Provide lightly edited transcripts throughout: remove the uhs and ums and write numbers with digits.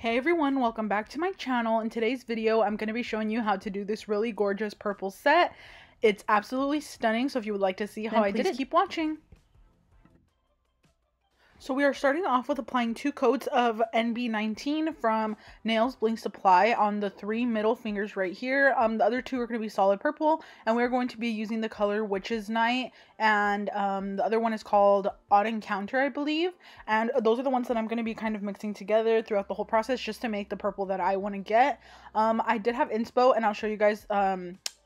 Hey everyone, welcome back to my channel. In today's video, I'm going to be showing you how to do this really gorgeous purple set. It's absolutely stunning, so if you would like to see how I did it, keep watching. So we are starting off with applying 2 coats of NB19 from Nails Bling Supply on the 3 middle fingers right here. The other 2 are going to be solid purple, and we're going to be using the color Witch's Night, and the other one is called Odd Encounter, I believe. And those are the ones that I'm going to be kind of mixing together throughout the whole process just to make the purple that I want to get. I did have inspo, and I'll show you guys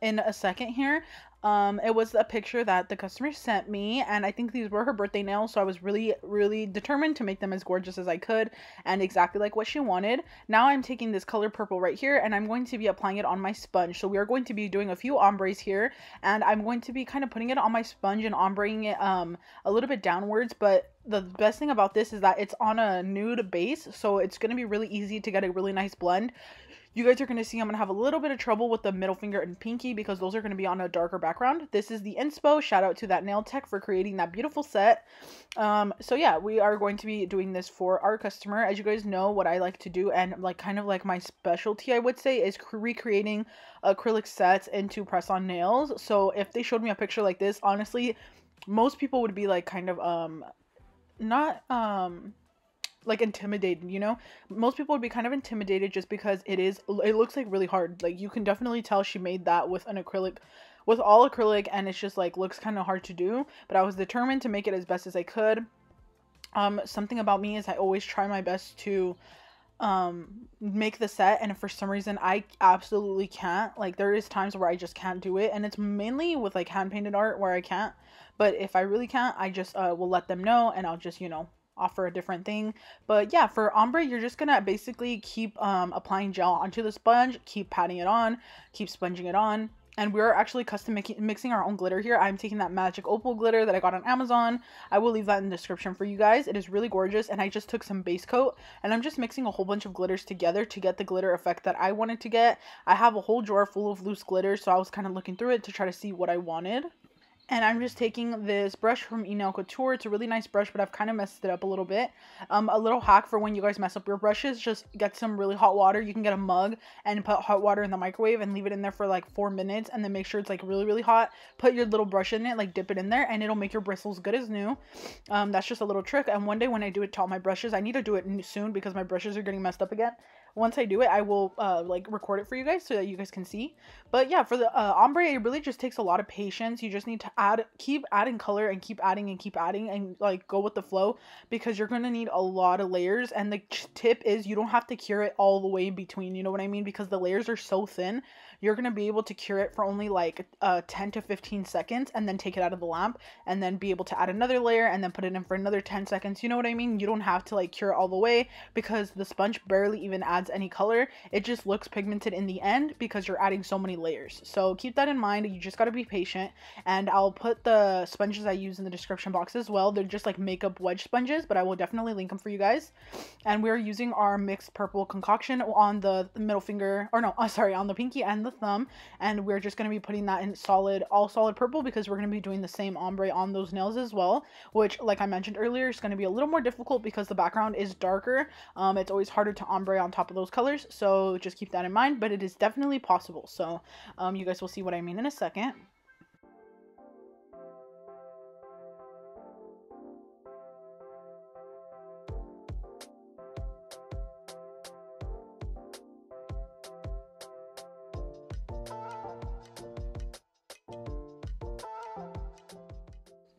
in a second here. It was a picture that the customer sent me, and I think these were her birthday nails, so I was really determined to make them as gorgeous as I could and exactly like what she wanted. Now I'm taking this color purple right here, and I'm going to be applying it on my sponge. So we are going to be doing a few ombres here, and I'm going to be kind of putting it on my sponge and ombreing it a little bit downwards. But the best thing about this is that it's on a nude base, so it's going to be really easy to get a really nice blend. You guys are going to see I'm going to have a little bit of trouble with the middle finger and pinky because those are going to be on a darker background. This is the inspo. Shout out to that nail tech for creating that beautiful set. So yeah, we are going to be doing this for our customer. As you guys know, what I like to do, and like kind of like my specialty, I would say, is recreating acrylic sets into press-on nails. So if they showed me a picture like this, honestly, most people would be like kind of not like intimidated, you know. Most people would be kind of intimidated just because it looks like really hard. Like you can definitely tell she made that with an acrylic, with all acrylic, and it's just like looks kind of hard to do, but I was determined to make it as best as I could. Something about me is I always try my best to make the set, and if for some reason I absolutely can't, like there is times where I just can't do it, and it's mainly with like hand painted art where I can't, but if I really can't, I just will let them know, and I'll just, you know, offer a different thing. But yeah, for ombre, you're just gonna basically keep applying gel onto the sponge, keep patting it on, keep sponging it on. And we're actually custom mixing our own glitter here. I'm taking that magic opal glitter that I got on Amazon. I will leave that in the description for you guys. It is really gorgeous, and I just took some base coat, and I'm just mixing a whole bunch of glitters together to get the glitter effect that I wanted to get. I have a whole drawer full of loose glitter, so I was kind of looking through it to try to see what I wanted. And I'm just taking this brush from Enail Couture. It's a really nice brush, but I've kind of messed it up a little bit. A little hack for when you guys mess up your brushes, just get some really hot water. You can get a mug and put hot water in the microwave and leave it in there for like 4 minutes, and then make sure it's like really hot. Put your little brush in it, like dip it in there, and it'll make your bristles good as new. That's just a little trick. And one day when I do it to all my brushes, I need to do it soon because my brushes are getting messed up again. Once I do it, I will like record it for you guys so that you guys can see. But yeah, for the ombre, it really just takes a lot of patience. You just need to keep adding color, and keep adding and like go with the flow, because you're going to need a lot of layers. And the tip is you don't have to cure it all the way in between, you know what I mean? Because the layers are so thin, you're going to be able to cure it for only like 10 to 15 seconds and then take it out of the lamp, and then be able to add another layer and then put it in for another 10 seconds. You know what I mean? You don't have to like cure it all the way, because the sponge barely even adds any color. It just looks pigmented in the end because you're adding so many layers. So keep that in mind. You just got to be patient, and I'll put the sponges I use in the description box as well. They're just like makeup wedge sponges, but I will definitely link them for you guys. And we're using our mixed purple concoction on the middle finger, or no, sorry, on the pinky and the thumb, and we're just going to be putting that in all solid purple, because we're going to be doing the same ombre on those nails as well, which, like I mentioned earlier, is going to be a little more difficult because the background is darker. It's always harder to ombre on top of those colors, so just keep that in mind, but it is definitely possible. So you guys will see what I mean in a second.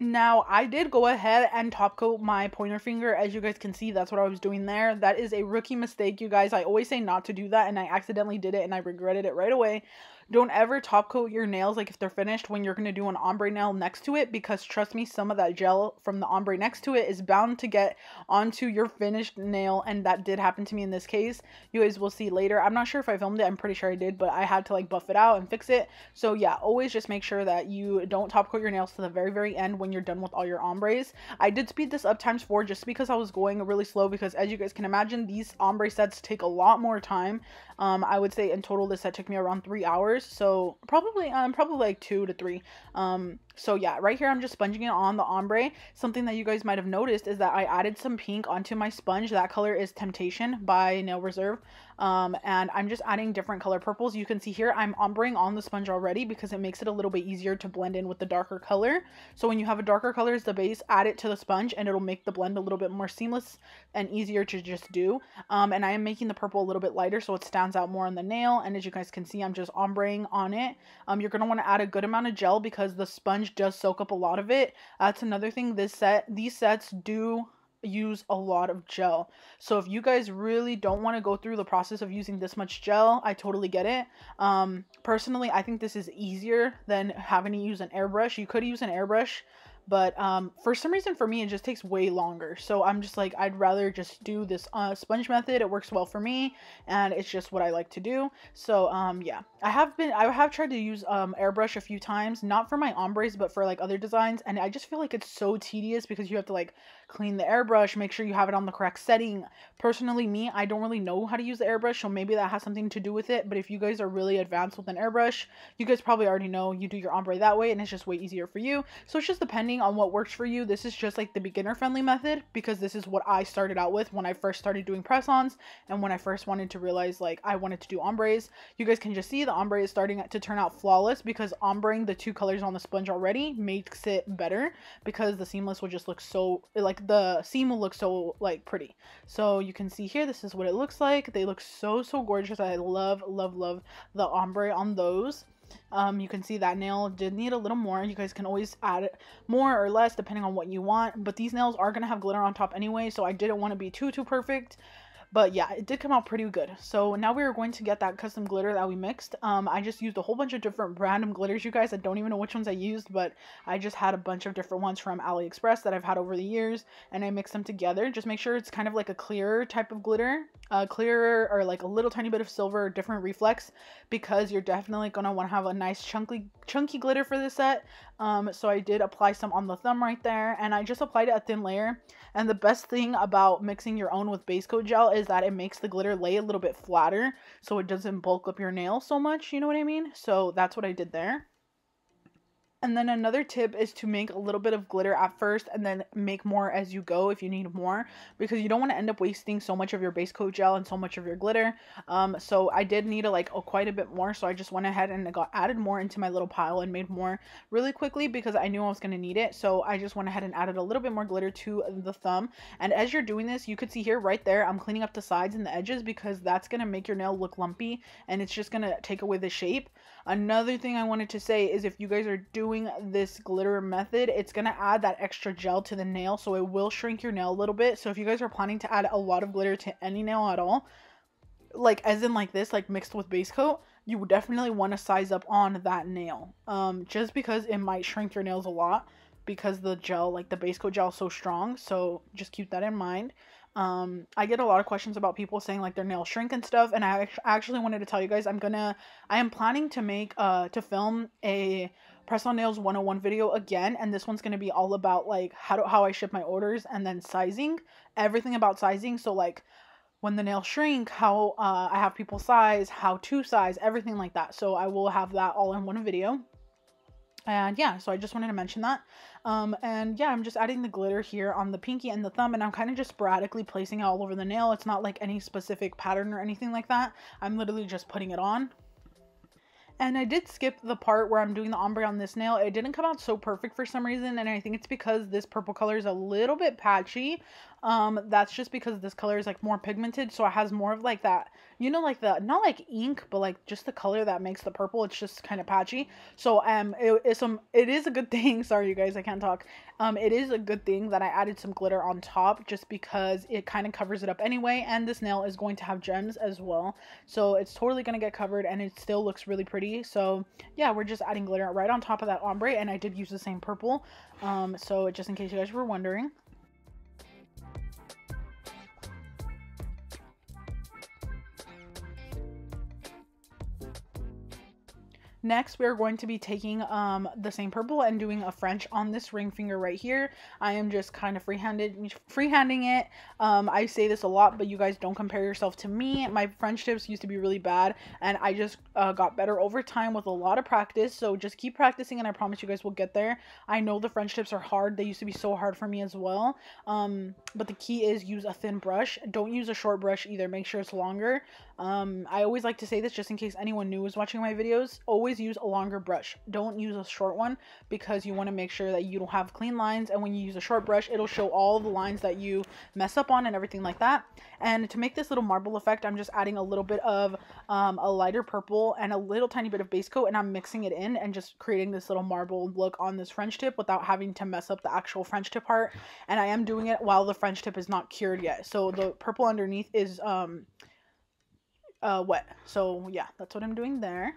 Now, I did go ahead and top coat my pointer finger. As you guys can see, that's what I was doing there. That is a rookie mistake, you guys. I always say not to do that, and I accidentally did it, and I regretted it right away. Don't ever top coat your nails, like if they're finished, when you're going to do an ombre nail next to it, because trust me, some of that gel from the ombre next to it is bound to get onto your finished nail, and that did happen to me in this case. You guys will see later. I'm not sure if I filmed it. I'm pretty sure I did, but I had to like buff it out and fix it. So yeah, always just make sure that you don't top coat your nails to the very end when you're done with all your ombres. I did speed this up ×4 just because I was going really slow, because as you guys can imagine, these ombre sets take a lot more time. I would say in total this set took me around 3 hours. hours. So probably like 2 to 3. So yeah, right here I'm just sponging it on the ombre. Something that you guys might have noticed is that I added some pink onto my sponge. That color is Temptation by Nail Reserve. And I'm just adding different color purples. You can see here I'm ombreing on the sponge already because it makes it a little bit easier to blend in with the darker color. So when you have a darker color as the base, add it to the sponge and it'll make the blend a little bit more seamless and easier to just do. And I am making the purple a little bit lighter so it stands out more on the nail. And as you guys can see, I'm just ombreing on it. You're going to want to add a good amount of gel because the sponge does soak up a lot of it. That's another thing. These sets do use a lot of gel. So if you guys really don't want to go through the process of using this much gel, I totally get it. Personally, I think this is easier than having to use an airbrush. You could use an airbrush, but for some reason for me it just takes way longer. So I'm just like, I'd rather just do this sponge method. It works well for me and it's just what I like to do. So yeah, I have tried to use airbrush a few times, not for my ombres but for like other designs, and I just feel like it's so tedious because you have to like clean the airbrush, make sure you have it on the correct setting. Personally, me, I don't really know how to use the airbrush, so maybe that has something to do with it. But if you guys are really advanced with an airbrush, you guys probably already know you do your ombre that way and it's just way easier for you. So it's just depending on what works for you. This is just like the beginner friendly method because this is what I started out with when I first started doing press-ons and when I first wanted to realize like I wanted to do ombres. You guys can just see the ombre is starting to turn out flawless because ombreing the two colors on the sponge already makes it better because the seamless will just look so like the seam will look so like pretty. So you can see here, this is what it looks like. They look so gorgeous. I love the ombre on those. You can see that nail did need a little more. You guys can always add more or less depending on what you want, but these nails are gonna have glitter on top anyway, so I didn't want to be too perfect. But yeah, it did come out pretty good. So now we are going to get that custom glitter that we mixed. I just used a whole bunch of different random glitters, you guys. I don't even know which ones I used, but I just had a bunch of different ones from AliExpress that I've had over the years, and I mixed them together. Just make sure it's kind of like a clearer type of glitter, clearer or like a little tiny bit of silver or different reflex, because you're definitely gonna want to have a nice chunky glitter for this set. So I did apply some on the thumb right there, and I just applied a thin layer. And the best thing about mixing your own with base coat gel is that it makes the glitter lay a little bit flatter so it doesn't bulk up your nail so much, you know what I mean? So that's what I did there. And then another tip is to make a little bit of glitter at first and then make more as you go if you need more, because you don't want to end up wasting so much of your base coat gel and so much of your glitter. So I did need quite a bit more, so I just went ahead and added more into my little pile and made more really quickly because I knew I was going to need it. So I just went ahead and added a little bit more glitter to the thumb. And as you're doing this, you could see here right there, I'm cleaning up the sides and the edges because that's going to make your nail look lumpy and it's just going to take away the shape. Another thing I wanted to say is if you guys are doing this glitter method, it's going to add that extra gel to the nail, so it will shrink your nail a little bit. So if you guys are planning to add a lot of glitter to any nail at all, like as in like this, like mixed with base coat, you would definitely want to size up on that nail, just because it might shrink your nails a lot because the gel, like the base coat gel, is so strong. So just keep that in mind. I get a lot of questions about people saying like their nails shrink and stuff, and I actually wanted to tell you guys I am planning to film a press on nails 101 video again, and this one's going to be all about like how I ship my orders and then sizing, everything about sizing. So like when the nails shrink, how I have people size, how to size, everything like that. So I will have that all in one video. And yeah, so I just wanted to mention that. And yeah, I'm just adding the glitter here on the pinky and the thumb, and I'm kind of just sporadically placing it all over the nail. It's not like any specific pattern or anything like that. I'm literally just putting it on. And I did skip the part where I'm doing the ombre on this nail. It didn't come out so perfect for some reason, and I think it's because this purple color is a little bit patchy. That's just because this color is like more pigmented, so it has more of like that, you know, like the, not like ink, but like just the color that makes the purple. It's just kind of patchy. So it is a good thing. Sorry you guys, I can't talk. It is a good thing that I added some glitter on top just because it kind of covers it up anyway, and this nail is going to have gems as well, so it's totally going to get covered and it still looks really pretty. So yeah, we're just adding glitter right on top of that ombre, and I did use the same purple, so just in case you guys were wondering. Next, we are going to be taking the same purple and doing a French on this ring finger right here. I am just kind of freehanding it. I say this a lot, but you guys don't compare yourself to me. My French tips used to be really bad, and I just got better over time with a lot of practice. So just keep practicing, and I promise you guys will get there. I know the French tips are hard. They used to be so hard for me as well. But the key is use a thin brush. Don't use a short brush either. Make sure it's longer. I always like to say this just in case anyone new is watching my videos. Always use a longer brush. Don't use a short one, because you want to make sure that you don't have clean lines, and when you use a short brush, it'll show all the lines that you mess up on and everything like that. And to make this little marble effect, I'm just adding a little bit of a lighter purple and a little tiny bit of base coat, and I'm mixing it in and just creating this little marble look on this French tip without having to mess up the actual French tip part. And I am doing it while the French tip is not cured yet, so the purple underneath is wet. So yeah, that's what I'm doing there.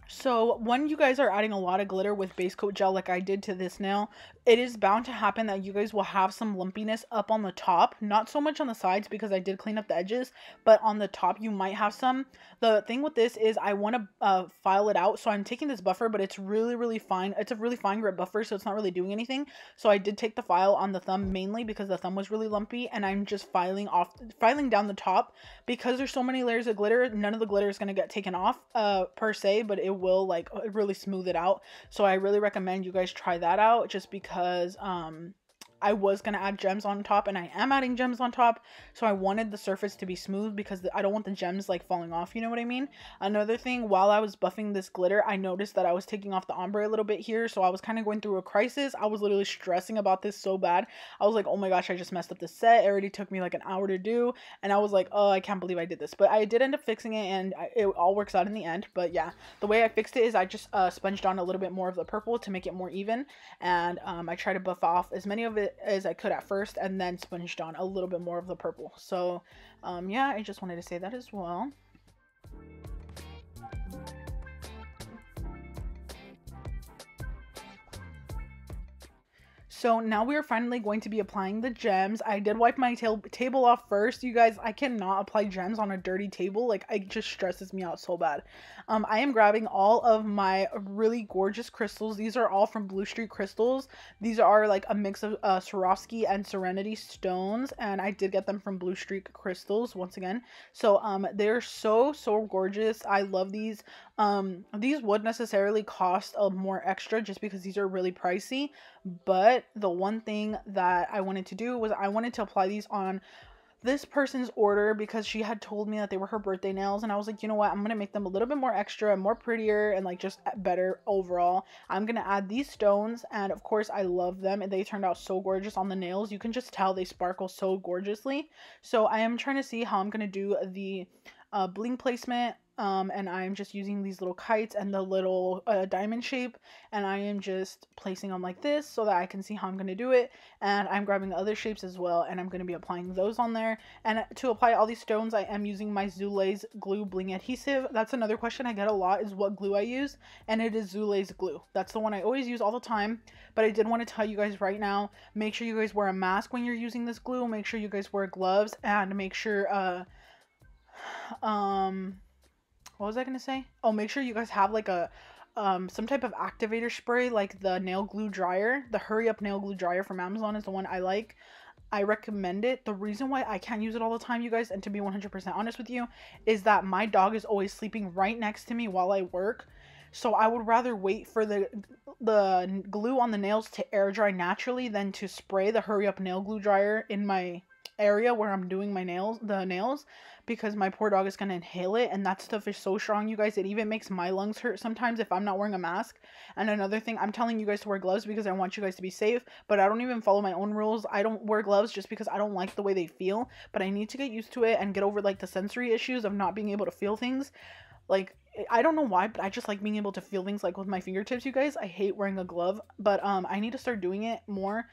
So when you guys are adding a lot of glitter with base coat gel like I did to this nail, it is bound to happen that you guys will have some lumpiness up on the top. Not so much on the sides because I did clean up the edges, but on the top you might have some. The thing with this is I want to file it out, so I'm taking this buffer, but it's really fine. It's a really fine grit buffer, so it's not really doing anything. So I did take the file on the thumb mainly because the thumb was really lumpy, and I'm just filing down the top. Because there's so many layers of glitter, none of the glitter is going to get taken off per se, but it will like really smooth it out. So I really recommend you guys try that out, just because I was going to add gems on top, and I am adding gems on top, so I wanted the surface to be smooth because I don't want the gems like falling off, you know what I mean? Another thing, while I was buffing this glitter, I noticed that I was taking off the ombre a little bit here, so I was kind of going through a crisis. I was literally stressing about this so bad. I was like, oh my gosh, I just messed up the set. It already took me like an hour to do, and I was like, oh, I can't believe I did this. But I did end up fixing it, and it all works out in the end. But yeah, the way I fixed it is I just sponged on a little bit more of the purple to make it more even, and I try to buff off as many of it as I could at first, and then sponged on a little bit more of the purple. So yeah, I just wanted to say that as well. So now we are finally going to be applying the gems. I did wipe my table off first. You guys, I cannot apply gems on a dirty table. Like, it just stresses me out so bad. I am grabbing all of my really gorgeous crystals. These are all from Bluestreak crystals. These are like a mix of Swarovski and Serenity stones, and I did get them from Bluestreak crystals once again. So they're so gorgeous. I love these. These would necessarily cost more extra just because these are really pricey, but the one thing that I wanted to do was I wanted to apply these on this person's order because she had told me that they were her birthday nails, and I was like, you know what, I'm gonna make them a little bit more extra and more prettier and like just better overall. I'm gonna add these stones, and of course I love them, and they turned out so gorgeous on the nails. You can just tell they sparkle so gorgeously. So I am trying to see how I'm gonna do the bling placement, and I'm just using these little kites and the little diamond shape, and I am just placing them like this so that I can see how I'm going to do it. And I'm grabbing other shapes as well, and I'm going to be applying those on there. And to apply all these stones, I am using my Zulays glue bling adhesive. That's another question I get a lot, is what glue I use, and it is Zulays glue. That's the one I always use all the time. But I did want to tell you guys right now, make sure you guys wear a mask when you're using this glue. Make sure you guys wear gloves, and make sure what was I gonna say? Oh, make sure you guys have like a some type of activator spray, like the nail glue dryer. The Hurry Up nail glue dryer from Amazon is the one I like. I recommend it. The reason why I can't use it all the time, you guys, and to be 100% honest with you, is that my dog is always sleeping right next to me while I work. So I would rather wait for the glue on the nails to air dry naturally than to spray the Hurry Up nail glue dryer in my area where I'm doing my nails, because my poor dog is gonna inhale it, and that stuff is so strong, you guys. It even makes my lungs hurt sometimes if I'm not wearing a mask. And another thing, I'm telling you guys to wear gloves because I want you guys to be safe, but I don't even follow my own rules. I don't wear gloves just because I don't like the way they feel, but I need to get used to it and get over like the sensory issues of not being able to feel things. Like, I don't know why, but I just like being able to feel things like with my fingertips, you guys. I hate wearing a glove, but I need to start doing it more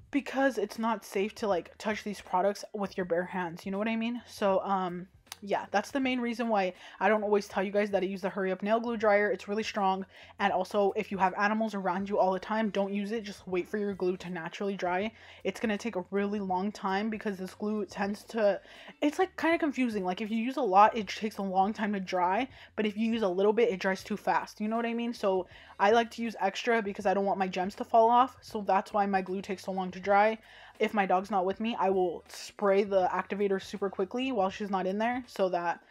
because it's not safe to like touch these products with your bare hands, you know what I mean? So yeah, that's the main reason why I don't always tell you guys that I use the hurry up nail glue dryer. It's really strong. And also, if you have animals around you all the time, don't use it. Just wait for your glue to naturally dry. It's gonna take a really long time because this glue tends to, it's like kind of confusing. Like if you use a lot, it takes a long time to dry, but if you use a little bit, it dries too fast, you know what I mean? So I like to use extra because I don't want my gems to fall off, so that's why my glue takes so long to dry. If my dog's not with me, I will spray the activator super quickly while she's not in there so that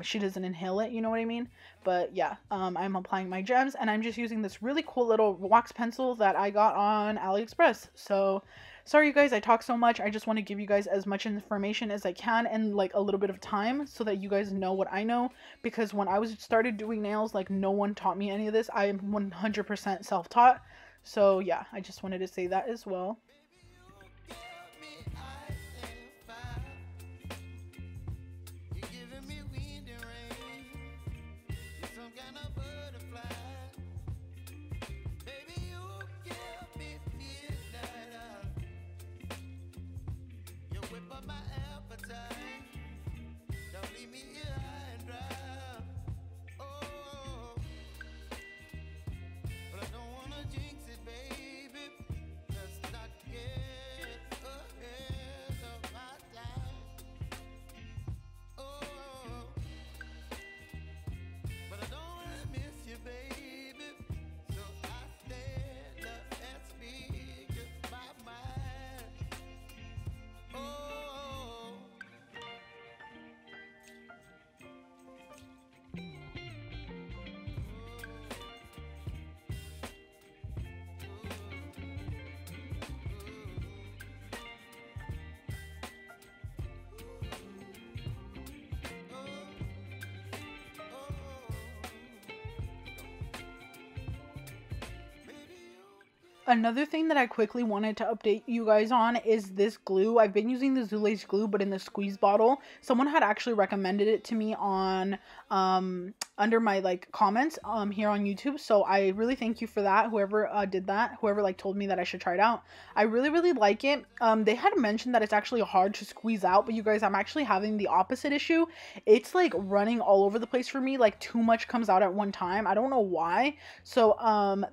she doesn't inhale it, you know what I mean? But yeah, I'm applying my gems, and I'm just using this really cool little wax pencil that I got on AliExpress. So sorry you guys, I talk so much. I just want to give you guys as much information as I can in like a little bit of time so that you guys know what I know, because when I started doing nails, like no one taught me any of this. I am 100% self-taught. So yeah, I just wanted to say that as well. Another thing that I quickly wanted to update you guys on is this glue. I've been using the Zulays glue, but in the squeeze bottle. Someone had actually recommended it to me on under my like comments here on YouTube. So I really thank you for that. Whoever did that, whoever like told me that I should try it out. I really like it. They had mentioned that it's actually hard to squeeze out, but you guys, I'm actually having the opposite issue. It's like running all over the place for me. Like too much comes out at one time. I don't know why. So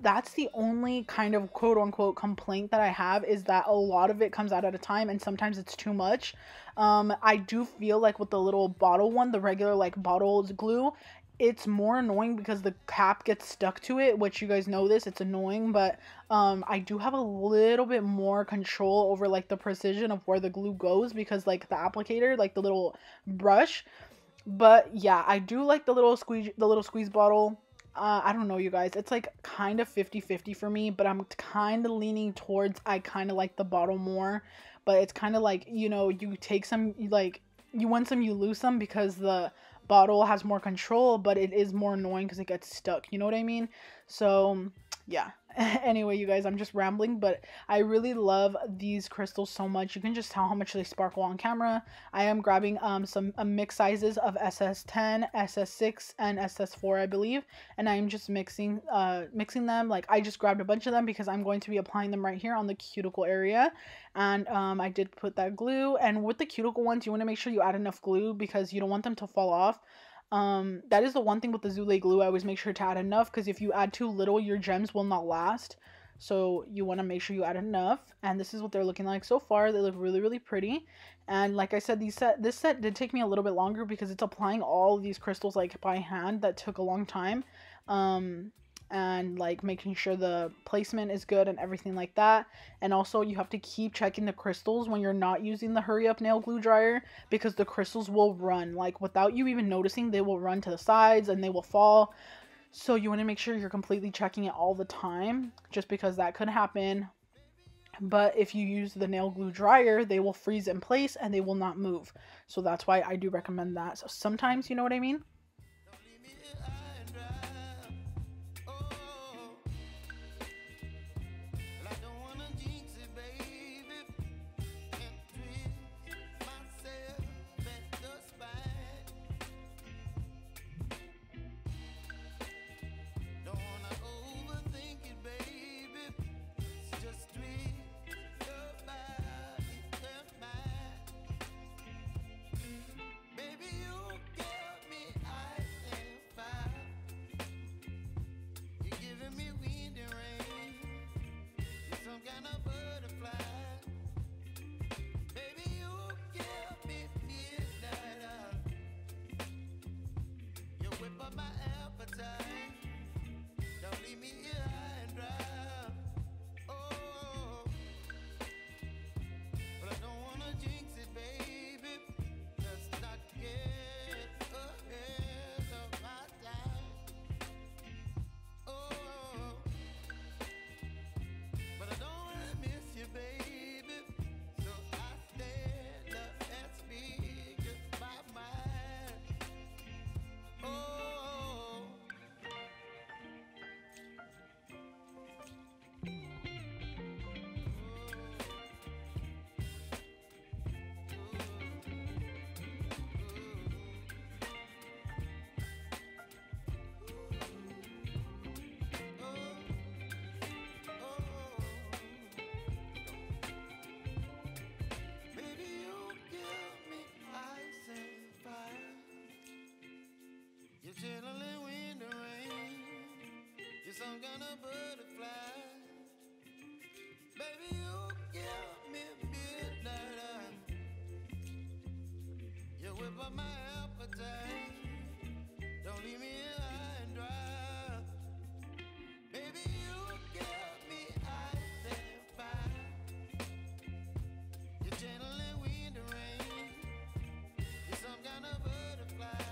that's the only kind of quote unquote complaint that I have, is that a lot of it comes out at a time and sometimes it's too much. I do feel like with the little bottle one, the regular like bottles glue, it's more annoying because the cap gets stuck to it, which you guys know this, it's annoying, but I do have a little bit more control over like the precision of where the glue goes because like the applicator, like the little brush. But yeah, I do like the little squeeze bottle. I don't know, you guys, it's like kind of 50-50 for me, but I'm kind of leaning towards I kind of like the bottle more. But it's kind of like, you know, you take some, like, you win some, you lose some, because the bottle has more control, but it is more annoying because it gets stuck, you know what I mean? So yeah. Anyway, you guys, I'm just rambling, but I really love these crystals so much. You can just tell how much they sparkle on camera. I am grabbing some mixed sizes of SS10, SS6, and SS4, I believe, and I'm just mixing them. Like, I just grabbed a bunch of them because I'm going to be applying them right here on the cuticle area. And I did put that glue, and with the cuticle ones, you want to make sure you add enough glue because you don't want them to fall off. That is the one thing with the Zulay glue. I always make sure to add enough, because if you add too little, your gems will not last. So you want to make sure you add enough. And this is what they're looking like so far. They look really pretty. And like I said, this set did take me a little bit longer because it's applying all of these crystals like by hand. That took a long time. And like making sure the placement is good and everything like that. And also you have to keep checking the crystals when you're not using the hurry up nail glue dryer, because the crystals will run, like without you even noticing. They will run to the sides and they will fall. So you want to make sure you're completely checking it all the time, just because that could happen. But if you use the nail glue dryer, they will freeze in place and they will not move. So that's why I do recommend that. So sometimes, you know what I mean? Chilling in the rain, you're some kind of butterfly. Baby, you give me midnight. You whip up my appetite. Don't leave me high and dry. Baby, you give me ice and fire. You're channeling wind and rain. You're some kind of butterfly.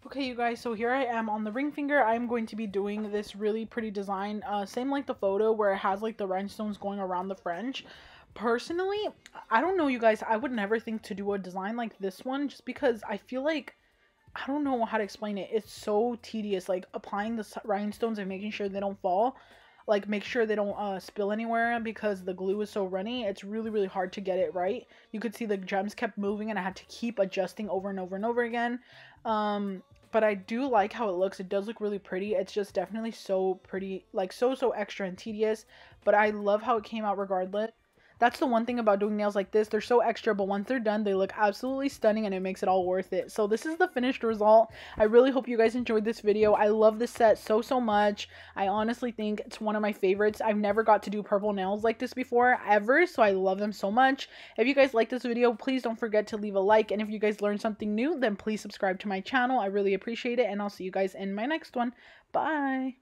Okay, you guys, so here I am on the ring finger. I'm going to be doing this really pretty design, same like the photo where it has like the rhinestones going around the fringe. Personally, I don't know, you guys, I would never think to do a design like this one just because I feel like, I don't know how to explain it. It's so tedious, like applying the rhinestones and making sure they don't fall. Like make sure they don't spill anywhere because the glue is so runny. It's really, really hard to get it right. You could see the gems kept moving and I had to keep adjusting over and over and over again. But I do like how it looks. It does look really pretty. It's just definitely so pretty, like so extra and tedious. But I love how it came out regardless. That's the one thing about doing nails like this. They're so extra, but once they're done, they look absolutely stunning and it makes it all worth it. So this is the finished result. I really hope you guys enjoyed this video. I love this set so much. I honestly think it's one of my favorites. I've never got to do purple nails like this before, ever, so I love them so much. If you guys like this video, please don't forget to leave a like. And if you guys learned something new, then please subscribe to my channel. I really appreciate it, and I'll see you guys in my next one. Bye!